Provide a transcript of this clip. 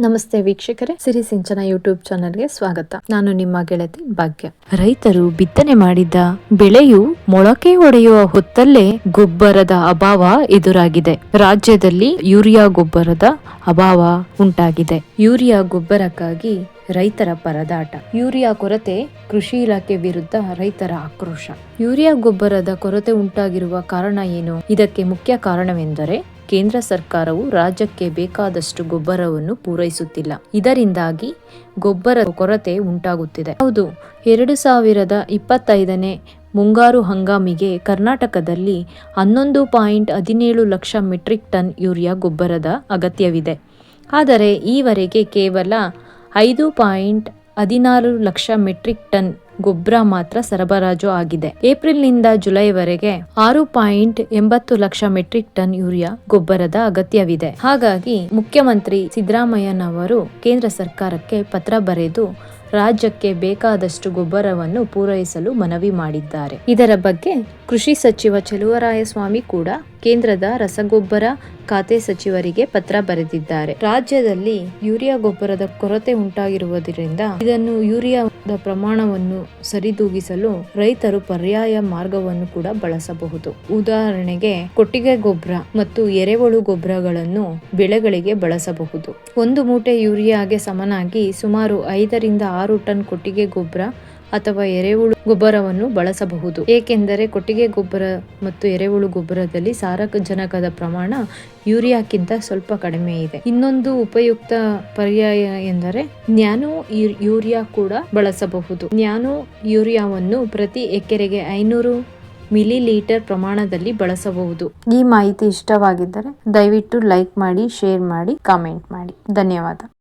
ನಮಸ್ತೆ ವೀಕ್ಷಕರೇ, ಸಿರಿ ಸಿಂಚನ ಯೂಟ್ಯೂಬ್ ಚಾನೆಲ್ಗೆ ಸ್ವಾಗತ. ನಾನು ನಿಮ್ಮ ಗೆಳತಿ ಭಾಗ್ಯ. ರೈತರು ಬಿತ್ತನೆ ಮಾಡಿದ ಬೆಳೆಯು ಮೊಳಕೆ ಒಡೆಯುವ ಹೊತ್ತಲ್ಲೇ ಗೊಬ್ಬರದ ಅಭಾವ ಎದುರಾಗಿದೆ. ರಾಜ್ಯದಲ್ಲಿ ಯೂರಿಯಾ ಗೊಬ್ಬರದ ಅಭಾವ ಉಂಟಾಗಿದೆ. ಯೂರಿಯಾ ಗೊಬ್ಬರಕ್ಕಾಗಿ ರೈತರ ಪರದಾಟ. ಯೂರಿಯಾ ಕೊರತೆ, ಕೃಷಿ ಇಲಾಖೆ ವಿರುದ್ಧ ರೈತರ ಆಕ್ರೋಶ. ಯೂರಿಯಾ ಗೊಬ್ಬರದ ಕೊರತೆ ಉಂಟಾಗಿರುವ ಕಾರಣ ಏನು? ಇದಕ್ಕೆ ಮುಖ್ಯ ಕಾರಣವೆಂದರೆ ಕೇಂದ್ರ ಸರ್ಕಾರವು ರಾಜ್ಯಕ್ಕೆ ಬೇಕಾದಷ್ಟು ಗೊಬ್ಬರವನ್ನು ಪೂರೈಸುತ್ತಿಲ್ಲ. ಇದರಿಂದಾಗಿ ಗೊಬ್ಬರದ ಕೊರತೆ ಉಂಟಾಗುತ್ತಿದೆ. ಹೌದು, 2025ನೇ ಮುಂಗಾರು ಹಂಗಾಮಿಗೆ ಕರ್ನಾಟಕದಲ್ಲಿ 11.17 ಲಕ್ಷ ಮೆಟ್ರಿಕ್ ಟನ್ ಯೂರಿಯಾ ಗೊಬ್ಬರದ ಅಗತ್ಯವಿದೆ. ಆದರೆ ಈವರೆಗೆ ಕೇವಲ 5.16 ಲಕ್ಷ ಮೆಟ್ರಿಕ್ ಟನ್ ಗೊಬ್ಬರ ಮಾತ್ರ ಸರಬರಾಜು ಆಗಿದೆ. ಏಪ್ರಿಲ್ನಿಂದ ಜುಲೈವರೆಗೆ 6.80 ಲಕ್ಷ ಮೆಟ್ರಿಕ್ ಟನ್ ಯೂರಿಯಾ ಗೊಬ್ಬರದ ಅಗತ್ಯವಿದೆ. ಹಾಗಾಗಿ ಮುಖ್ಯಮಂತ್ರಿ ಸಿದ್ದರಾಮಯ್ಯನವರು ಕೇಂದ್ರ ಸರ್ಕಾರಕ್ಕೆ ಪತ್ರ ಬರೆದು ರಾಜ್ಯಕ್ಕೆ ಬೇಕಾದಷ್ಟು ಗೊಬ್ಬರವನ್ನು ಪೂರೈಸಲು ಮನವಿ ಮಾಡಿದ್ದಾರೆ. ಇದರ ಬಗ್ಗೆ ಕೃಷಿ ಸಚಿವ ಚೆಲುವರಾಯಸ್ವಾಮಿ ಕೂಡ ಕೇಂದ್ರದ ರಸಗೊಬ್ಬರ ಖಾತೆ ಸಚಿವರಿಗೆ ಪತ್ರ ಬರೆದಿದ್ದಾರೆ. ರಾಜ್ಯದಲ್ಲಿ ಯೂರಿಯಾ ಗೊಬ್ಬರದ ಕೊರತೆ ಉಂಟಾಗಿರುವುದರಿಂದ ಇದನ್ನು ಯೂರಿಯಾದ ಪ್ರಮಾಣವನ್ನು ಸರಿದೂಗಿಸಲು ರೈತರು ಪರ್ಯಾಯ ಮಾರ್ಗವನ್ನು ಕೂಡ ಬಳಸಬಹುದು. ಉದಾಹರಣೆಗೆ ಕೊಟ್ಟಿಗೆ ಗೊಬ್ಬರ ಮತ್ತು ಎರೆಹುಳು ಗೊಬ್ಬರಗಳನ್ನು ಬೆಳೆಗಳಿಗೆ ಬಳಸಬಹುದು. ಒಂದು ಮೂಟೆ ಯೂರಿಯಾಗೆ ಸಮನಾಗಿ ಸುಮಾರು 5 ರಿಂದ 6 ಟನ್ ಕೊಟ್ಟಿಗೆ ಗೊಬ್ಬರ ಅಥವಾ ಎರೆಹುಳು ಗೊಬ್ಬರವನ್ನು ಬಳಸಬಹುದು. ಏಕೆಂದರೆ ಕೊಟ್ಟಿಗೆ ಗೊಬ್ಬರ ಮತ್ತು ಎರೆಹುಳು ಗೊಬ್ಬರದಲ್ಲಿ ಸಾರಜನಕದ ಪ್ರಮಾಣ ಯೂರಿಯಾಕ್ಕಿಂತ ಸ್ವಲ್ಪ ಕಡಿಮೆ ಇದೆ. ಇನ್ನೊಂದು ಉಪಯುಕ್ತ ಪರ್ಯಾಯ ಎಂದರೆ ನ್ಯಾನೋ ಯೂರಿಯಾ ಕೂಡ ಬಳಸಬಹುದು. ನ್ಯಾನೋ ಯೂರಿಯಾವನ್ನು ಪ್ರತಿ ಎಕರೆಗೆ 500 ಮಿಲಿಲೀಟರ್ ಪ್ರಮಾಣದಲ್ಲಿ ಬಳಸಬಹುದು. ಈ ಮಾಹಿತಿ ಇಷ್ಟವಾಗಿದ್ದರೆ ದಯವಿಟ್ಟು ಲೈಕ್ ಮಾಡಿ, ಶೇರ್ ಮಾಡಿ, ಕಾಮೆಂಟ್ ಮಾಡಿ. ಧನ್ಯವಾದ.